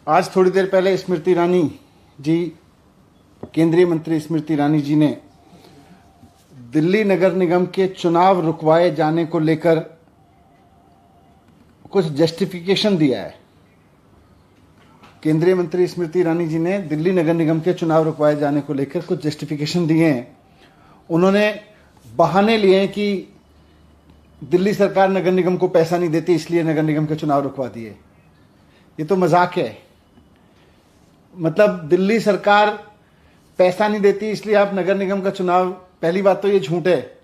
आज थोड़ी देर पहले स्मृति ईरानी जी, केंद्रीय मंत्री स्मृति ईरानी जी ने दिल्ली नगर निगम के चुनाव रुकवाए जाने को लेकर कुछ जस्टिफिकेशन दिया है। केंद्रीय मंत्री स्मृति ईरानी जी ने दिल्ली नगर निगम के चुनाव रुकवाए जाने को लेकर कुछ जस्टिफिकेशन दिए हैं। उन्होंने बहाने लिए हैं कि दिल्ली सरकार नगर निगम को पैसा नहीं देती, इसलिए नगर निगम के चुनाव रुकवा दिए। ये तो मजाक है। मतलब दिल्ली सरकार पैसा नहीं देती इसलिए आप नगर निगम का चुनाव, पहली बात तो ये झूठ है।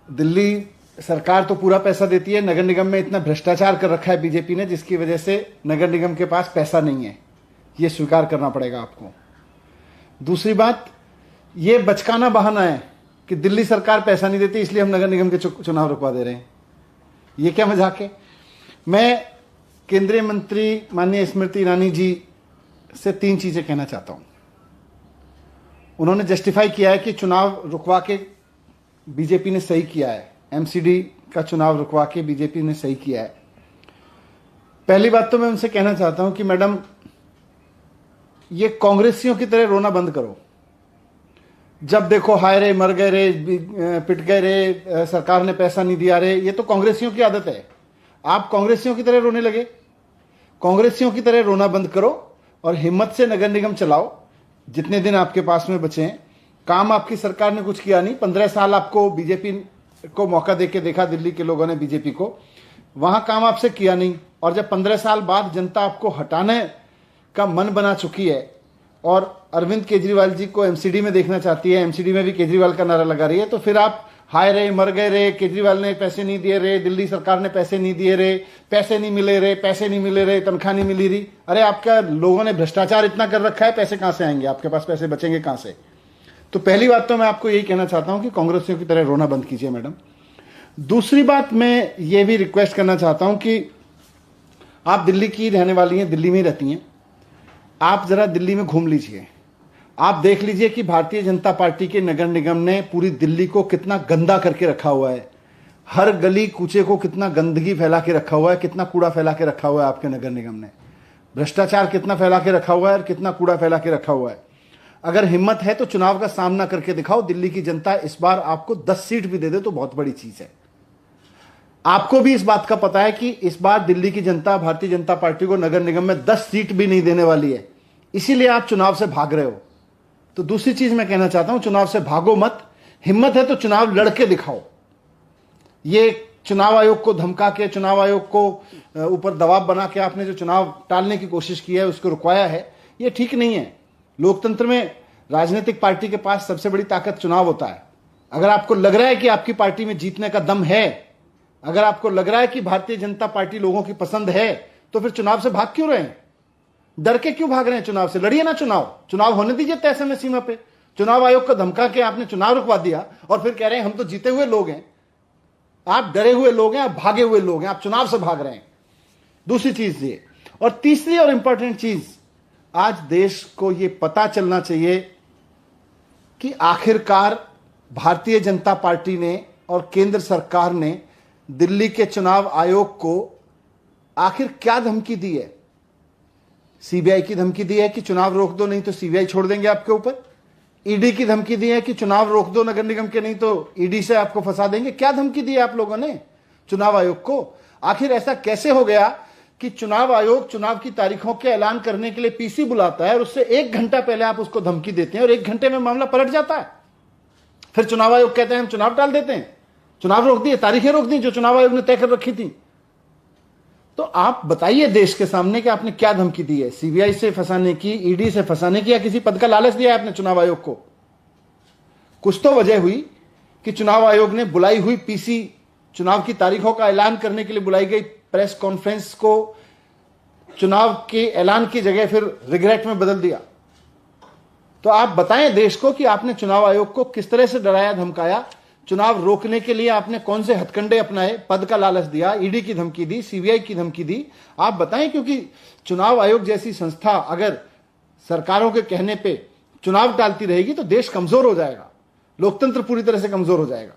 दिल्ली सरकार तो पूरा पैसा देती है। नगर निगम में इतना भ्रष्टाचार कर रखा है बीजेपी ने, जिसकी वजह से नगर निगम के पास पैसा नहीं है। ये स्वीकार करना पड़ेगा आपको। दूसरी बात, ये बचकाना बहाना है कि दिल्ली सरकार पैसा नहीं देती इसलिए हम नगर निगम के चुनाव रुकवा दे रहे हैं। ये क्या मजाक है। मैं केंद्रीय मंत्री माननीय स्मृति ईरानी जी से 3 चीजें कहना चाहता हूं। उन्होंने जस्टिफाई किया है कि चुनाव रुकवा के बीजेपी ने सही किया है, एमसीडी का चुनाव रुकवा के बीजेपी ने सही किया है। पहली बात तो मैं उनसे कहना चाहता हूं कि मैडम, ये कांग्रेसियों की तरह रोना बंद करो। जब देखो हाय रे, मर गए रे, पिट गए रे, सरकार ने पैसा नहीं दिया रे, ये तो कांग्रेसियों की आदत है। आप कांग्रेसियों की तरह रोने लगे। कांग्रेसियों की तरह रोना बंद करो और हिम्मत से नगर निगम चलाओ जितने दिन आपके पास में बचे हैं। काम आपकी सरकार ने कुछ किया नहीं। 15 साल आपको बीजेपी को मौका देके देखा, दिल्ली के लोगों ने बीजेपी को, वहां काम आपसे किया नहीं। और जब 15 साल बाद जनता आपको हटाने का मन बना चुकी है और अरविंद केजरीवाल जी को एमसीडी में देखना चाहती है, एमसीडी में भी केजरीवाल का नारा लगा रही है, तो फिर आप हाय रे, मर गए रे, केजरीवाल ने पैसे नहीं दिए रे, दिल्ली सरकार ने पैसे नहीं दिए रे, पैसे नहीं मिले रे, पैसे नहीं मिले रे, तनख्वाह नहीं मिली रही। अरे आपका लोगों ने भ्रष्टाचार इतना कर रखा है, पैसे कहां से आएंगे? आपके पास पैसे बचेंगे कहां से? तो पहली बात तो मैं आपको यही कहना चाहता हूं कि कांग्रेसियों की तरह रोना बंद कीजिए मैडम। दूसरी बात, मैं ये भी रिक्वेस्ट करना चाहता हूं कि आप दिल्ली की रहने वाली हैं, दिल्ली में ही रहती हैं, आप जरा दिल्ली में घूम लीजिए। आप देख लीजिए कि भारतीय जनता पार्टी के नगर निगम ने पूरी दिल्ली को कितना गंदा करके रखा हुआ है। हर गली कूचे को कितना गंदगी फैला के रखा हुआ है, कितना कूड़ा फैला के रखा हुआ है आपके नगर निगम ने। भ्रष्टाचार कितना फैला के रखा हुआ है और कितना कूड़ा फैला के रखा हुआ है। अगर हिम्मत है तो चुनाव का सामना करके दिखाओ। दिल्ली की जनता इस बार आपको 10 सीट भी दे दे तो बहुत बड़ी चीज है। आपको भी इस बात का पता है कि इस बार दिल्ली की जनता भारतीय जनता पार्टी को नगर निगम में 10 सीट भी नहीं देने वाली है, इसीलिए आप चुनाव से भाग रहे हो। तो दूसरी चीज मैं कहना चाहता हूं, चुनाव से भागो मत। हिम्मत है तो चुनाव लड़के दिखाओ। ये चुनाव आयोग को धमका के, चुनाव आयोग को ऊपर दबाव बना के आपने जो चुनाव टालने की कोशिश की है, उसको रुकवाया है, ये ठीक नहीं है। लोकतंत्र में राजनीतिक पार्टी के पास सबसे बड़ी ताकत चुनाव होता है। अगर आपको लग रहा है कि आपकी पार्टी में जीतने का दम है, अगर आपको लग रहा है कि भारतीय जनता पार्टी लोगों की पसंद है, तो फिर चुनाव से भाग क्यों रहे हैं? डर के क्यों भाग रहे हैं? चुनाव से लड़िए ना। चुनाव होने दीजिए तय समय सीमा पे। चुनाव आयोग को धमका के आपने चुनाव रुकवा दिया और फिर कह रहे हैं हम तो जीते हुए लोग हैं। आप डरे हुए लोग हैं, आप भागे हुए लोग हैं, आप चुनाव से भाग रहे हैं। दूसरी चीज ये, और तीसरी और इंपॉर्टेंट चीज, आज देश को यह पता चलना चाहिए कि आखिरकार भारतीय जनता पार्टी ने और केंद्र सरकार ने दिल्ली के चुनाव आयोग को आखिर क्या धमकी दी है। सीबीआई की धमकी दी है कि चुनाव रोक दो, नहीं तो सीबीआई छोड़ देंगे आपके ऊपर। ईडी की धमकी दी है कि चुनाव रोक दो नगर निगम के, नहीं तो ईडी से आपको फंसा देंगे। क्या धमकी दी है आप लोगों ने चुनाव आयोग को? आखिर ऐसा कैसे हो गया कि चुनाव आयोग चुनाव की तारीखों के ऐलान करने के लिए पीसी बुलाता है और उससे 1 घंटा पहले आप उसको धमकी देते हैं और 1 घंटे में मामला पलट जाता है। फिर चुनाव आयोग कहते हैं हम चुनाव टाल देते हैं, चुनाव रोक दिए, तारीखें रोक दी जो चुनाव आयोग ने तय कर रखी थी। तो आप बताइए देश के सामने कि आपने क्या धमकी दी है? सीबीआई से फंसाने की, ईडी से फंसाने की, या किसी पद का लालच दिया है आपने चुनाव आयोग को? कुछ तो वजह हुई कि चुनाव आयोग ने बुलाई हुई पीसी, चुनाव की तारीखों का ऐलान करने के लिए बुलाई गई प्रेस कॉन्फ्रेंस को चुनाव के ऐलान की जगह फिर रिग्रेट में बदल दिया। तो आप बताएं देश को कि आपने चुनाव आयोग को किस तरह से डराया, धमकाया। चुनाव रोकने के लिए आपने कौन से हथकंडे अपनाए? पद का लालच दिया, ईडी की धमकी दी, सीबीआई की धमकी दी। आप बताएं, क्योंकि चुनाव आयोग जैसी संस्था अगर सरकारों के कहने पे चुनाव टालती रहेगी तो देश कमजोर हो जाएगा, लोकतंत्र पूरी तरह से कमजोर हो जाएगा।